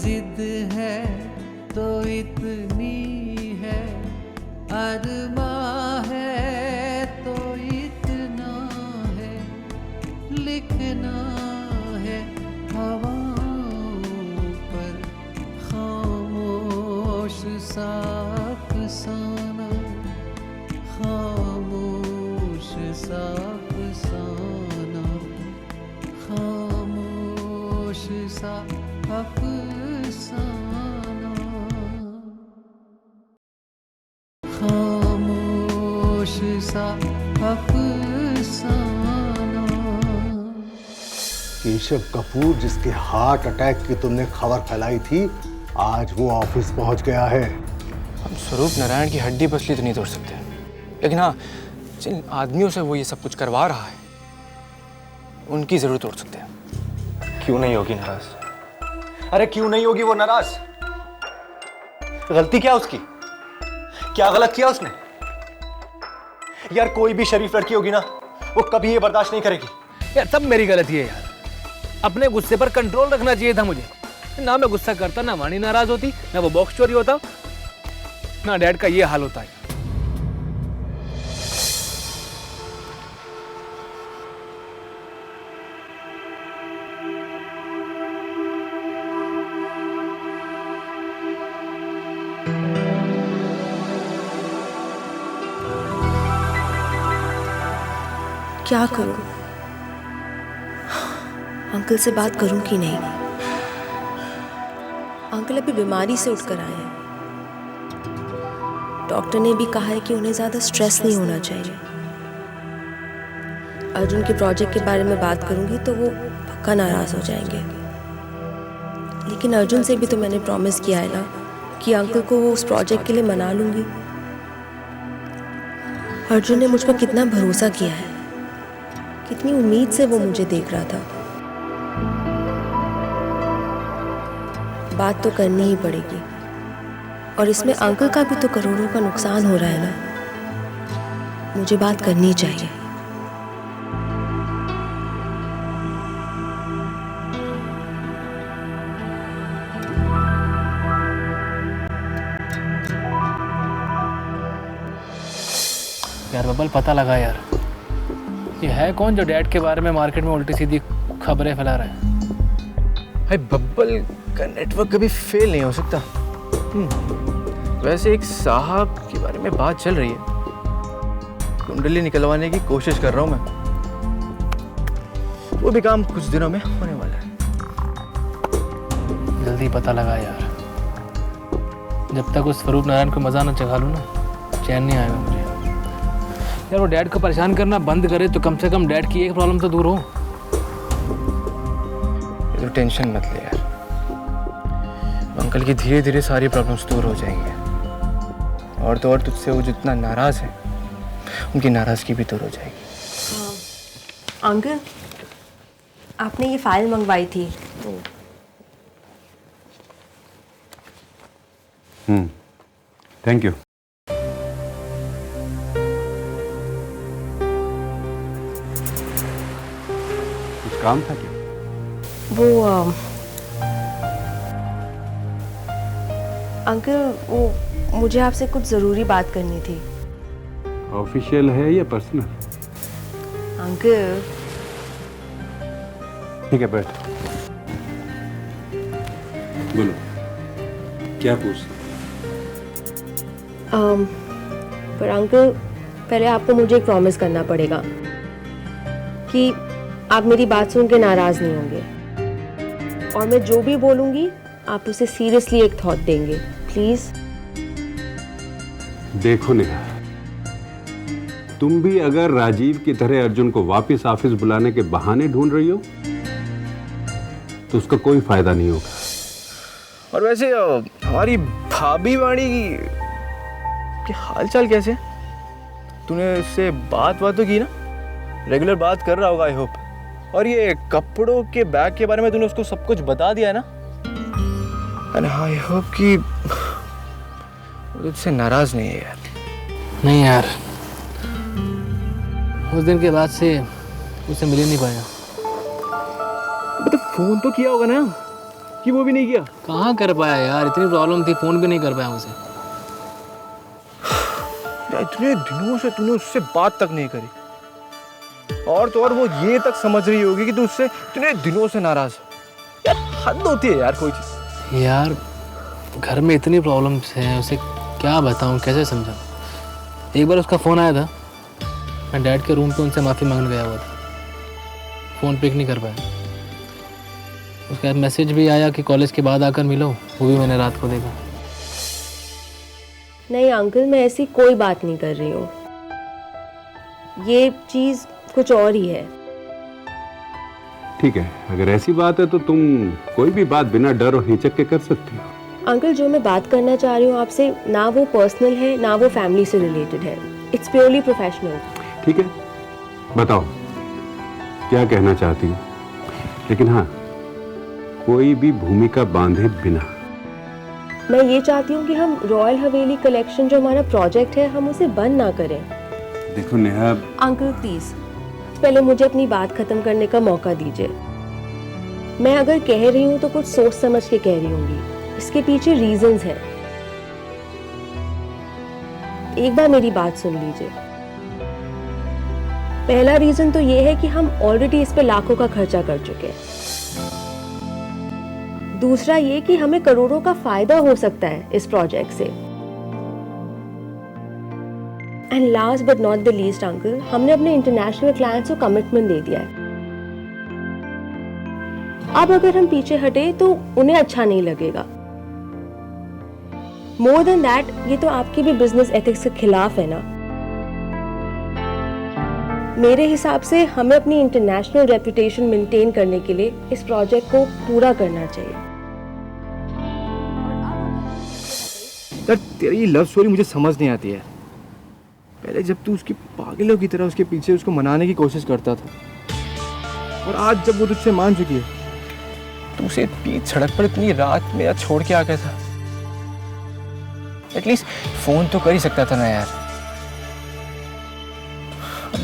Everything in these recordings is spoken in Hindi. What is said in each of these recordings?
जिद है तो इतनी है, अरमां है तो इतना है, लिखना है हवाओं पर खामोश सा अफसाना, खामोश सा अफसाना, खामोश सा अफसाना, खामोश सा अफसाना। केशव कपूर, जिसके हार्ट अटैक की तुमने खबर फैलाई थी, आज वो ऑफिस पहुंच गया है। हम स्वरूप नारायण की हड्डी पसली तो नहीं तोड़ सकते, लेकिन हाँ, जिन आदमियों से वो ये सब कुछ करवा रहा है उनकी जरूर तोड़ सकते हैं। क्यों नहीं होगी नाराज? अरे क्यों नहीं होगी वो नाराज? गलती क्या उसकी? क्या गलत किया उसने? यार कोई भी शरीफ लड़की होगी ना, वो कभी ये बर्दाश्त नहीं करेगी। यार तब मेरी गलती है यार, अपने गुस्से पर कंट्रोल रखना चाहिए था मुझे। ना मैं गुस्सा करता, ना वाणी नाराज होती, ना वो बॉक्स चोरी होता, ना डैड का ये हाल होता है। क्या करूं? अंकल से बात करूं कि नहीं? अंकल अभी बीमारी से उठकर आए हैं। डॉक्टर ने भी कहा है कि उन्हें ज़्यादा स्ट्रेस नहीं होना चाहिए। अर्जुन के प्रोजेक्ट के बारे में बात करूंगी तो वो पक्का नाराज़ हो जाएंगे। लेकिन अर्जुन से भी तो मैंने प्रॉमिस किया है ना कि अंकल को वो उस प्रोजेक्ट के लिए मना लूंगी। अर्जुन ने मुझ पर कितना भरोसा किया है, कितनी उम्मीद से वो मुझे देख रहा था। बात तो करनी ही पड़ेगी, और इसमें अंकल का भी तो करोड़ों का नुकसान हो रहा है ना। मुझे बात करनी चाहिए। यार बबल, पता लगा यार, ये है कौन जो डैड के बारे में मार्केट में उल्टी सीधी खबरें फैला रहा है? भाई बब्बल का नेटवर्क कभी फेल नहीं हो सकता। वैसे एक साहब के बारे में बात चल रही है, कुंडली निकलवाने की कोशिश कर रहा हूँ मैं। वो भी काम कुछ दिनों में होने वाला है। जल्दी पता लगा यार, जब तक उस स्वरूप नारायण को मजा ना चखा लूँ ना, चैन नहीं आएगा मुझे। यार वो डैड को परेशान करना बंद करे तो कम से कम डैड की एक प्रॉब्लम तो दूर हो। तो टेंशन मत ले यार, अंकल की धीरे धीरे सारी प्रॉब्लम्स दूर हो जाएंगी। और तो और तुझसे वो जितना नाराज है, उनकी नाराजगी भी दूर हो जाएगी। अंकल, आपने ये फाइल मंगवाई थी। Thank you. कुछ काम था क्या? वो अंकल, वो मुझे आपसे कुछ ज़रूरी बात करनी थी। ऑफिशियल है या पर्सनल? अंकल। ठीक है, बैठ। बोलो, क्या पूछ? पर अंकल, पहले आपको मुझे एक प्रॉमिस करना पड़ेगा कि आप मेरी बात सुन के नाराज़ नहीं होंगे, और मैं जो भी बोलूँगी आप उसे सीरियसली एक थॉट देंगे, प्लीज़। देखो नेहा, तुम भी अगर राजीव की तरह अर्जुन को वापस ऑफिस बुलाने के बहाने ढूंढ रही हो तो उसका कोई फायदा नहीं होगा। और वैसे हमारी भाभी वाणी के हालचाल कैसे? तूने उससे बात तो की ना? रेगुलर बात कर रहा होगा आई होप। और ये कपड़ों के बैग के बारे में तूने उसको सब कुछ बता दिया है ना? एंड आई होप कि वो तुझसे नाराज नहीं है यार। नहीं यार, उस दिन के बाद से उससे मिल ही नहीं पाया। तो फोन तो किया होगा ना? कि वो भी नहीं किया? कहाँ कर पाया यार, इतनी प्रॉब्लम थी, फ़ोन भी नहीं कर पाया मुझे। यार इतने दिनों से तूने उससे बात तक नहीं करी, और तो और वो ये तक समझ रही होगी कि तू उससे इतने दिनों से नाराज है। यार हद होती है यार कोई चीज़। यार घर में इतनी प्रॉब्लम्स हैं, उसे क्या बताऊँ, कैसे समझाऊँ। एक बार उसका फ़ोन आया था, मैं डैड के रूम पे उनसे माफ़ी मांगने गया हुआ था, फ़ोन पिक नहीं कर पाया। उसका मैसेज भी आया कि कॉलेज के बाद आकर मिलो, वो भी मैंने रात को देखा। नहीं अंकल, मैं ऐसी कोई बात नहीं कर रही हूँ, ये चीज़ कुछ और ही है। ठीक है, अगर ऐसी बात है तो तुम कोई भी बात बिना डर और हिचक के कर सकती हो। अंकल जो मैं बात करना चाह रही हूँ आपसे, ना वो पर्सनल है ना वो फैमिली से रिलेटेड है, इट्स प्योरली प्रोफेशनल। ठीक है, बताओ क्या कहना चाहती हो, लेकिन हाँ कोई भी भूमिका बांधे बिना। मैं ये चाहती हूँ कि हम रॉयल हवेली कलेक्शन जो हमारा प्रोजेक्ट है, हम उसे बंद ना करें। देखो नेहा, अंकल प्लीज पहले मुझे अपनी बात खत्म करने का मौका दीजिए। मैं अगर कह रही हूँ तो कुछ सोच समझ के कह रही होंगी, इसके पीछे रीजंस हैं। एक बार मेरी बात सुन लीजिए। पहला रीजन तो ये है कि हम ऑलरेडी इस पे लाखों का खर्चा कर चुके हैं। दूसरा ये कि हमें करोड़ों का फायदा हो सकता है इस प्रोजेक्ट से। And last but not the least uncle, हमने अपने इंटरनेशनल क्लाइंट्स को कमिटमेंट दे दिया है। अब अगर हम पीछे हटे तो उन्हें अच्छा नहीं लगेगा। मोर देन दैट, ये तो आपकी भी बिजनेस एथिक्स के खिलाफ है ना। मेरे हिसाब से हमें अपनी इंटरनेशनल रेपुटेशन मेंटेन करने के लिए इस प्रोजेक्ट को पूरा करना चाहिए। यार तेरी ये लव स्टोरी मुझे समझ नहीं आती है। पहले जब तू उसकी पागलों की तरह उसके पीछे उसको मनाने की कोशिश करता था, और आज जब वो तुझसे मान चुकी है, तो उसे बीच सड़क पर इतनी रात में यार छोड़ के आ गया था। एटलीस्ट फोन तो कर ही सकता था ना यार।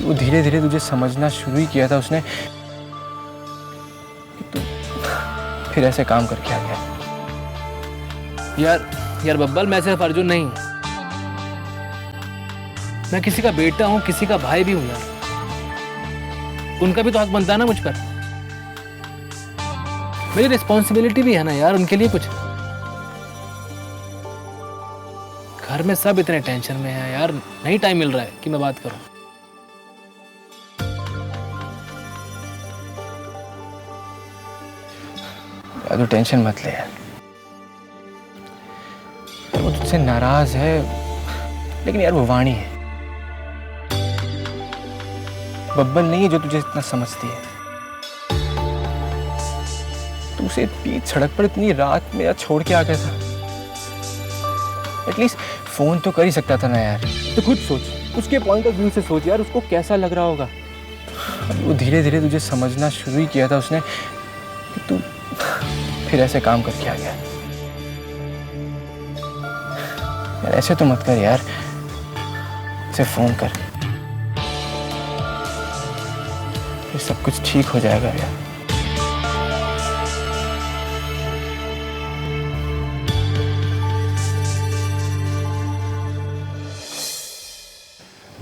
वो धीरे धीरे तुझे समझना शुरू ही किया था उसने, कि तू फिर ऐसे काम करके आ गया। यार बब्बल, मैं सिर्फ अर्जुन नहीं, मैं किसी का बेटा हूं, किसी का भाई भी हूं यार। उनका भी तो हक बनता है ना मुझ पर। मेरी रिस्पॉन्सिबिलिटी भी है ना यार उनके लिए कुछ। घर में सब इतने टेंशन में है यार, नहीं टाइम मिल रहा है कि मैं बात करूं। यार तू टेंशन मत ले यार, वो तुझसे नाराज है, लेकिन यार वो वाणी है, बब्बल नहीं है जो तुझे इतना समझती है। तू उसे बीच सड़क पर इतनी रात में यार छोड़ के आ गया था। एटलीस्ट फोन तो कर ही सकता था ना यार। तो खुद सोच, उसके पॉइंट ऑफ व्यू से सोच यार, उसको कैसा लग रहा होगा। वो धीरे धीरे तुझे समझना शुरू ही किया था उसने, कि तू फिर ऐसे काम करके आ गया। यार ऐसे तो मत कर यार, उसे फोन कर, फिर सब कुछ ठीक हो जाएगा यार।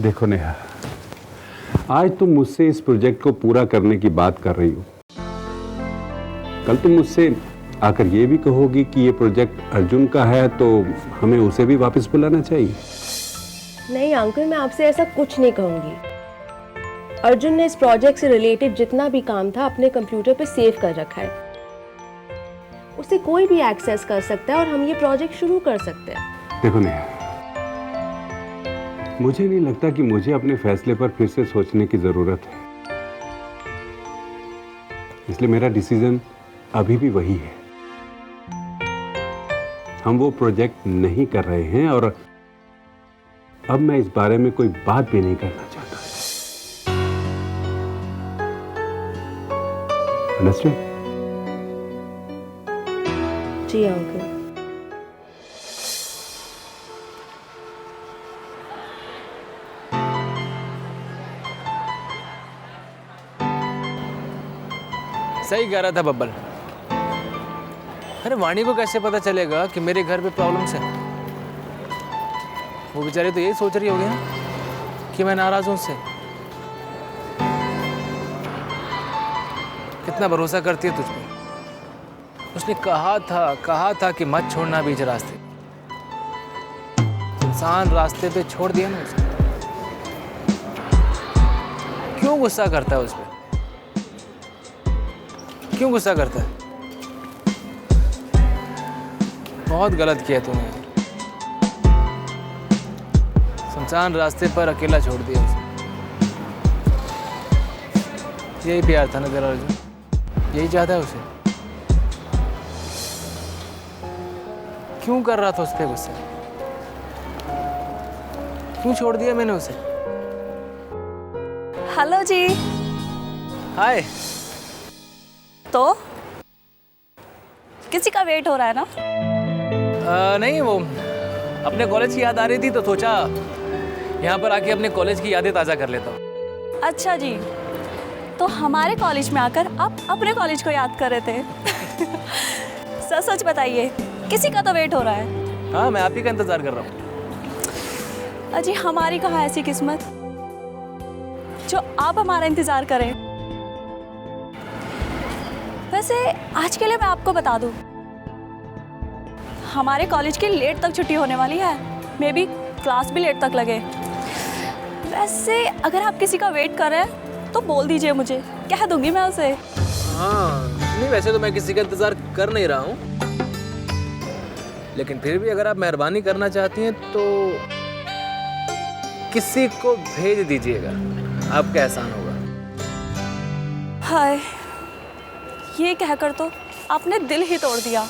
देखो नेहा, आज तुम मुझसे इस प्रोजेक्ट को पूरा करने की बात कर रही हो, कल तुम मुझसे आकर ये भी कहोगी कि ये प्रोजेक्ट अर्जुन का है, तो हमें उसे भी वापस बुलाना चाहिए। नहीं अंकल, मैं आपसे ऐसा कुछ नहीं कहूंगी। अर्जुन ने इस प्रोजेक्ट से रिलेटेड जितना भी काम था अपने कंप्यूटर पे सेव कर रखा है, उसे कोई भी एक्सेस कर सकता है और हम ये प्रोजेक्ट शुरू कर सकते हैं। देखो नेहा, मुझे नहीं लगता कि मुझे अपने फैसले पर फिर से सोचने की जरूरत है, इसलिए मेरा डिसीजन अभी भी वही है। हम वो प्रोजेक्ट नहीं कर रहे हैं और अब मैं इस बारे में कोई बात भी नहीं करना चाहता। अंडरस्टैंड? जी अंकल। सही कह रहा था बब्बल, अरे वाणी को कैसे पता चलेगा कि मेरे घर पे प्रॉब्लम्स है? वो बेचारी तो यही सोच रही होगी ना कि मैं नाराज हूं उससे। कितना भरोसा करती है तुझ पे। उसने कहा था कि मत छोड़ना बीच रास्ते। इंसान रास्ते पे छोड़ दिया ना उसे। क्यों गुस्सा करता है उस पे? क्यों गुस्सा करता है? बहुत गलत किया तूने यार। सुनसान रास्ते पर अकेला छोड़ दिया उसे। यही प्यार था ना तेरा अर्जुन? यही चाहता है उसे? क्यों कर रहा था उस पे गुस्सा? क्यों छोड़ दिया मैंने उसे? हेलो जी। हाय। तो किसी का वेट हो रहा है ना? नहीं, वो अपने कॉलेज की याद आ रही थी तो सोचा यहाँ पर आके अपने कॉलेज की यादें ताज़ा कर लेता हूँ। अच्छा जी, तो हमारे कॉलेज में आकर आप अपने कॉलेज को याद कर रहे थे। सच सच बताइए, किसी का तो वेट हो रहा है? हाँ, मैं आप ही का इंतज़ार कर रहा हूँ। अजी हमारी कहाँ ऐसी किस्मत जो आप हमारा इंतज़ार करें। वैसे आज के लिए मैं आपको बता दूँ, हमारे कॉलेज की लेट तक छुट्टी होने वाली है। मे बी क्लास भी लेट तक लगे। वैसे अगर आप किसी का वेट कर रहे हैं तो बोल दीजिए, मुझे कह दूंगी मैं उसे। हाँ नहीं, वैसे तो मैं किसी का इंतज़ार कर नहीं रहा हूँ, लेकिन फिर भी अगर आप मेहरबानी करना चाहती हैं तो किसी को भेज दीजिएगा, आपका एहसान होगा। हाय, ये कहकर तो आपने दिल ही तोड़ दिया।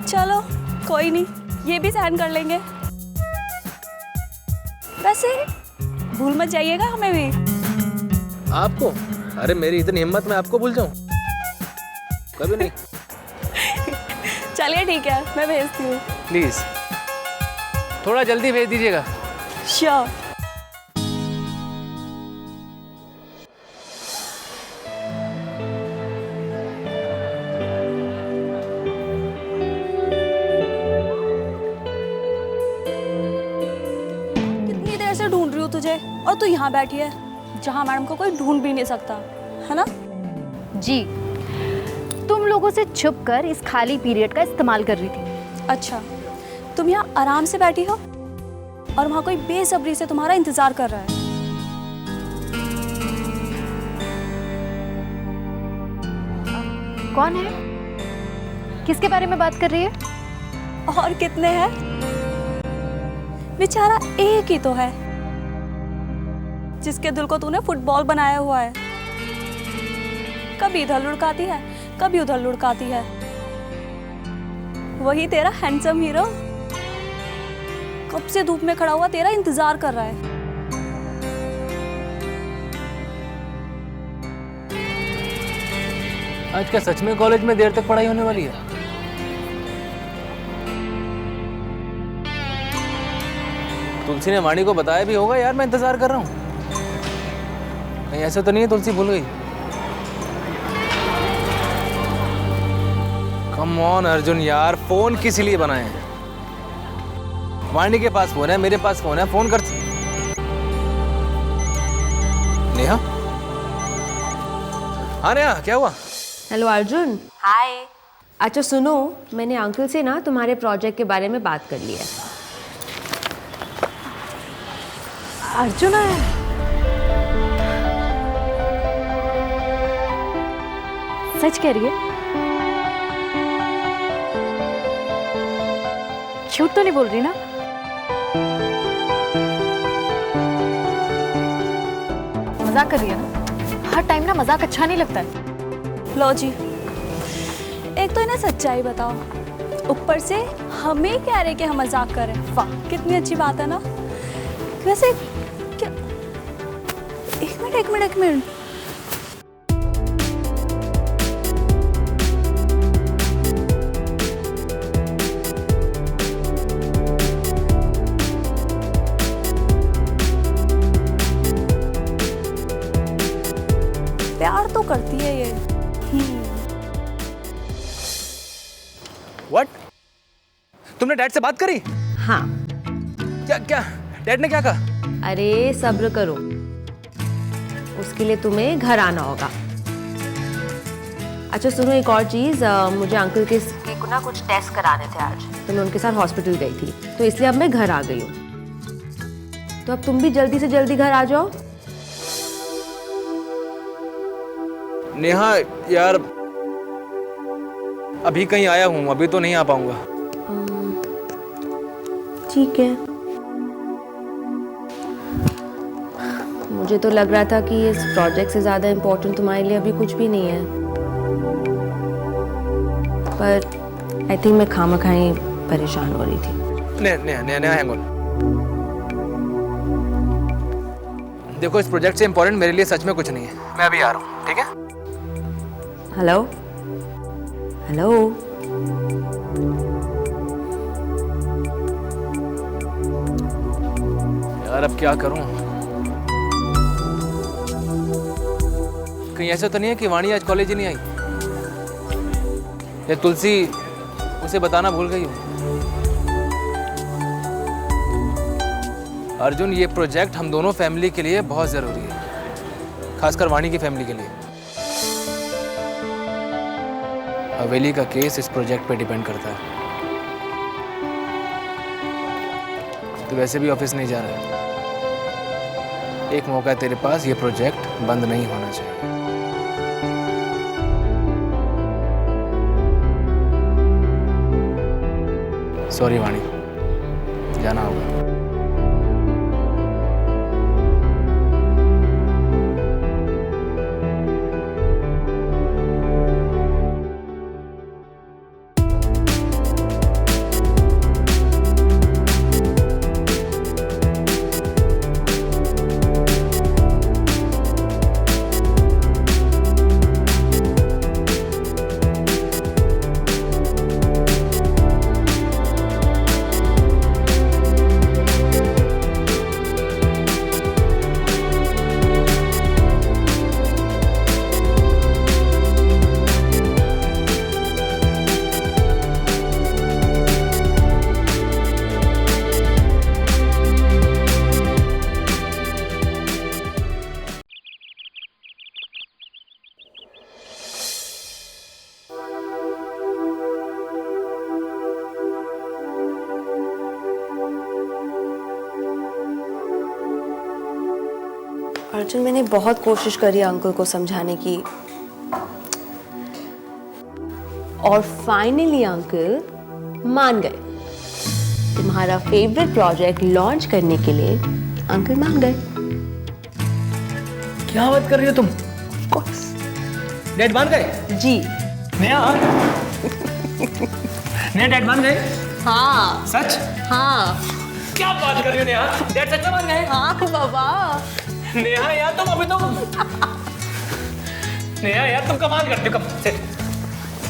चलो कोई नहीं, ये भी सहन कर लेंगे। वैसे भूल मत जाइएगा हमें भी। आपको? अरे मेरी इतनी हिम्मत मैं आपको भूल जाऊं? कभी नहीं। चलिए ठीक है, मैं भेजती हूँ। प्लीज थोड़ा जल्दी भेज दीजिएगा। श्योर। कितनी देर से ढूंढ रही हूँ तुझे, और तू यहाँ बैठी है जहाँ मैडम को कोई ढूंढ भी नहीं सकता, है ना? जी, तुम लोगों से छुप कर इस खाली पीरियड का इस्तेमाल कर रही थी। अच्छा, तुम यहाँ आराम से बैठी हो और वहाँ कोई बेसब्री से तुम्हारा इंतजार कर रहा है। कौन है? किसके बारे में बात कर रही है? और कितने हैं? बेचारा एक ही तो है जिसके दिल को तूने फुटबॉल बनाया हुआ है। कभी इधर लुढ़काती है, कभी उधर लुढ़काती है। वही तेरा हैंडसम हीरो कब से धूप में खड़ा हुआ तेरा इंतजार कर रहा है। आज क्या सच में कॉलेज में देर तक पढ़ाई होने वाली है? तुलसी ने वाणी को बताया भी होगा यार मैं इंतजार कर रहा हूँ। कहीं ऐसे तो नहीं है तुलसी भूल गई? कम ऑन अर्जुन यार, फोन किस लिए बनाए हैं? वाणी के पास फोन है, मेरे पास फोन है, फोन कर। नेहा? हाँ नेहा, क्या हुआ? हेलो अर्जुन। हाय। अच्छा सुनो, मैंने अंकल से ना तुम्हारे प्रोजेक्ट के बारे में बात कर ली है। अर्जुन आया? सच कह रही है? झूठ तो नहीं बोल रही ना? मजाक कर रही है ना? हर टाइम ना मजाक अच्छा नहीं लगता है। लो जी, एक तो इन्हें सच्चाई बताओ, ऊपर से हमें कह रहे कि हम मजाक करें। वाह, कितनी अच्छी बात है ना? वैसे क्या, एक मिनट प्यार तो करती है ये। व्हाट? तुमने डैड से बात करी? हाँ। क्या क्या डैड ने क्या कहा? अरे सब्र करो, उसके लिए तुम्हें घर आना होगा। अच्छा सुनो, एक और चीज, मुझे अंकल के ना कुछ टेस्ट कराने थे आज, तो मैं उनके साथ हॉस्पिटल गई थी, तो इसलिए अब मैं घर आ गई हूँ। तो अब तुम भी जल्दी से जल्दी घर आ जाओ। नेहा यार, अभी कहीं आया हूँ, अभी तो नहीं आ पाऊंगा। ठीक है। मुझे तो लग रहा था कि इस प्रोजेक्ट से ज्यादा इम्पोर्टेंट तुम्हारे लिए अभी कुछ भी नहीं है, पर आई थिंक मैं खामखाई परेशान हो रही थी। Neha hang on. देखो, इस प्रोजेक्ट से इम्पोर्टेंट मेरे लिए सच में कुछ नहीं है। मैं अभी आ रहा हूँ, ठीक है? हेलो हेलो, यार अब क्या करूं? कहीं ऐसा तो नहीं है कि वाणी आज कॉलेज ही नहीं आई, या तुलसी उसे बताना भूल गई हो? अर्जुन, ये प्रोजेक्ट हम दोनों फैमिली के लिए बहुत जरूरी है, खासकर वाणी की फैमिली के लिए। हवेली का केस इस प्रोजेक्ट पे डिपेंड करता है। तो वैसे भी ऑफिस नहीं जा रहा है, एक मौका है तेरे पास, ये प्रोजेक्ट बंद नहीं होना चाहिए। सॉरी वाणी, जाना होगा। अर्जुन, मैंने बहुत कोशिश करी अंकल को समझाने की, और फाइनली अंकल मान गए। तुम्हारा फेवरेट प्रोजेक्ट लॉन्च करने के लिए अंकल मान गए। क्या बात कर रही हो तुम? डैड मान गए? जी। नेहा नेहा, डैड मान गए? हाँ। सच? हाँ। क्या बात कर रही हो नेहा? डैड सच में मान गए? हाँ बाबा। नेहा यार, तुम अभी तो नेहा यार, तुम कमाल करती हो। कब से?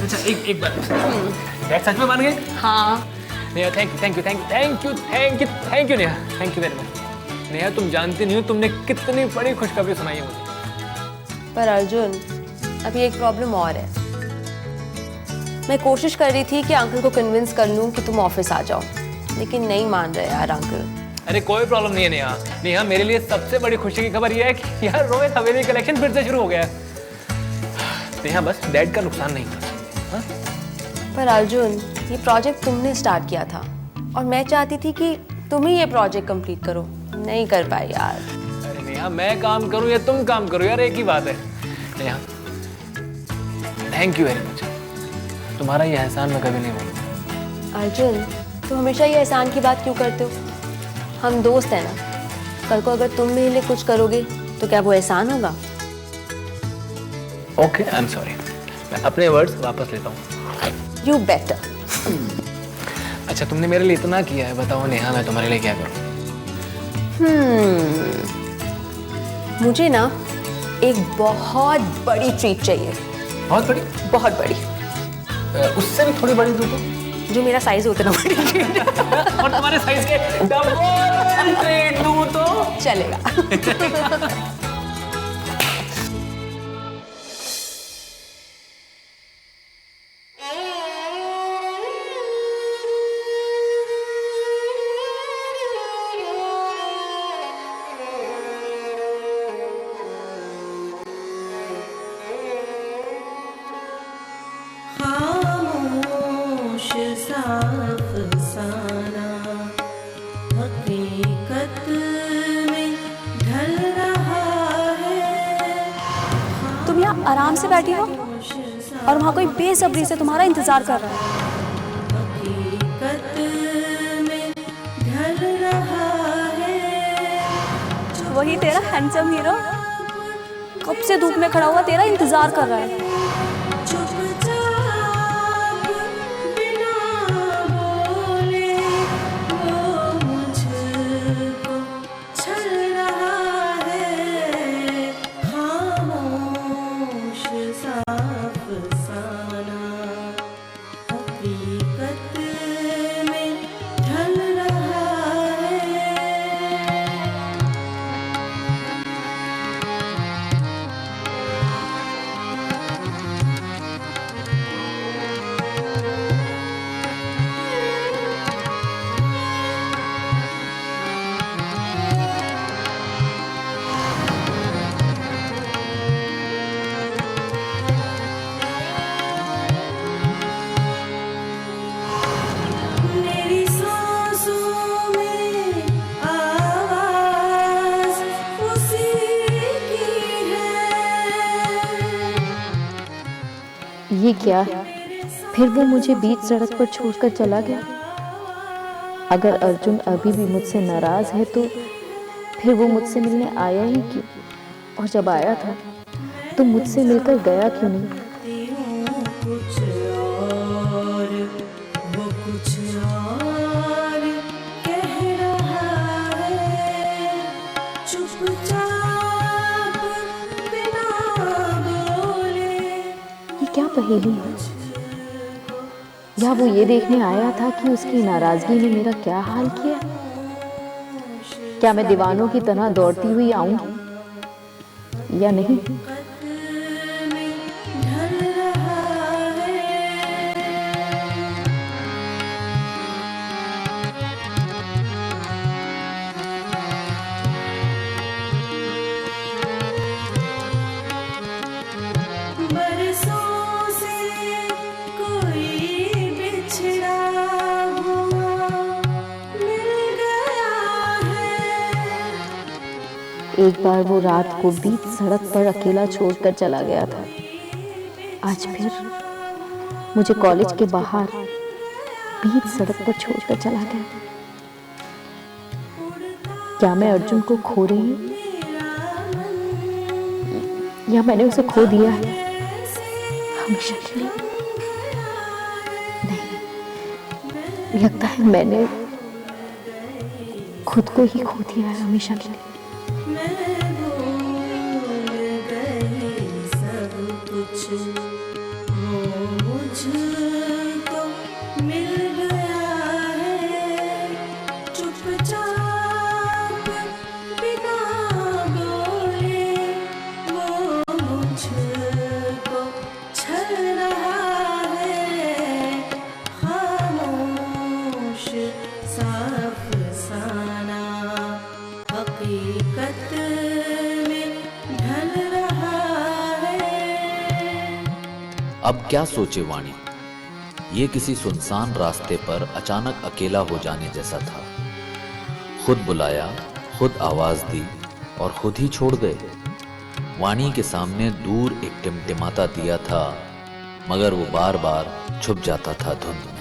अच्छा एक बार, डैड सच में मान गए? हाँ। Neha, thank you thank you thank you thank you thank you thank you Neha, thank you very much. Neha, तुम जानती नहीं हो तुमने कितनी बड़ी खुशखबरी सुनाई है मुझे। पर अर्जुन, अभी एक प्रॉब्लम और है। मैं कोशिश कर रही थी कि अंकल को कन्विंस कर लूं कि तुम ऑफिस आ जाओ, लेकिन नहीं मान रहे यार अंकल। अरे कोई प्रॉब्लम नहीं है नेहा। नेहा, मेरे लिए सबसे बड़ी खुशी की खबर यह है कि यार रोहित हवेली कलेक्शन फिर से शुरू हो गया है। नेहा, बस डैड का नुकसान नहीं होना चाहिए। हाँ? पर अर्जुन, ये प्रोजेक्ट तुमने स्टार्ट किया था और मैं चाहती थी कि तुम ही ये प्रोजेक्ट कंप्लीट करो, नहीं कर पाई यार। अरे नेहा, मैं काम करूं या तुम काम करो यार, एक ही बात है। Neha, thank you very much. तुम्हारा ये एहसान मैं कभी नहीं भूलूंगा। अर्जुन, तुम हमेशा ये एहसान की बात क्यों करते हो? हम दोस्त हैं ना, कल को अगर तुम मेरे लिए कुछ करोगे तो क्या वो एहसान होगा? Okay, I am sorry. मैं अपने वर्ड्स वापस लेता हूँ। You better. अच्छा, तुमने मेरे लिए इतना किया है, बताओ नेहा, मैं तुम्हारे लिए क्या करूँ? मुझे ना एक बहुत बड़ी ट्रीट चाहिए। बहुत बड़ी? बहुत बड़ी। उससे भी थोड़ी बड़ी दो तो? जो मेरा साइज होता ना बड़ी। और तुम्हारे साइज के डबल ट्रीट दूं तो चलेगा। अफसाना हकीकत में ढल रहा है। तुम यहाँ आराम से बैठी हो और वहाँ कोई बेसब्री से तुम्हारा इंतजार कर रहा है। हकीकत में ढल रहा है। वही तेरा हैंडसम हीरो कब से धूप में खड़ा हुआ तेरा इंतजार कर रहा है। चुपचाप बिना बोले वो मुझको छल रहा है। खामोश सा अफसाना हकीकत में ढल रहा है। मेरी सांसों में आवाज़ उसी की है। ये क्या है? फिर वो मुझे बीच सड़क पर छोड़कर चला गया। अगर अर्जुन अभी भी मुझसे नाराज है तो फिर वो मुझसे मिलने आया ही क्यों? और जब आया था तो मुझसे मिलकर गया क्यों नहीं? कुछ और वो कुछ और कह रहा है। चुपचाप बिना बोले ये क्या पहेली है? या वो ये देखने आया था कि उसकी नाराजगी ने मेरा क्या हाल किया? क्या मैं दीवानों की तरह दौड़ती हुई आऊंगी या नहीं? ढल रहा है। बरसों से कोई बिछड़ा हुआ मिल गया है। एक बार वो रात को बीच सड़क पर अकेला छोड़कर चला गया था। आज फिर मुझे कॉलेज के बाहर बीच सड़क पर छोड़कर चला गया। क्या मैं अर्जुन को खो रही हूँ या मैंने उसे खो दिया है हमेशा के लिए? नहीं, लगता है मैंने खुद को ही खो दिया है हमेशा के लिए। मैं भूल गई सब कुछ वो मुझको मिल गया है। चुपचाप बिना बोले वो मुझको छल रहा है। खामोश सा अफसाना हकीकत में ढल रहा है। अब क्या सोचे वाणी, ये किसी सुनसान रास्ते पर अचानक अकेला हो जाने जैसा था। खुद बुलाया, खुद आवाज दी और खुद ही छोड़ गए। वाणी के सामने दूर एक टिमटिमाता दिया था, मगर वो बार बार छुप जाता था धुंध में।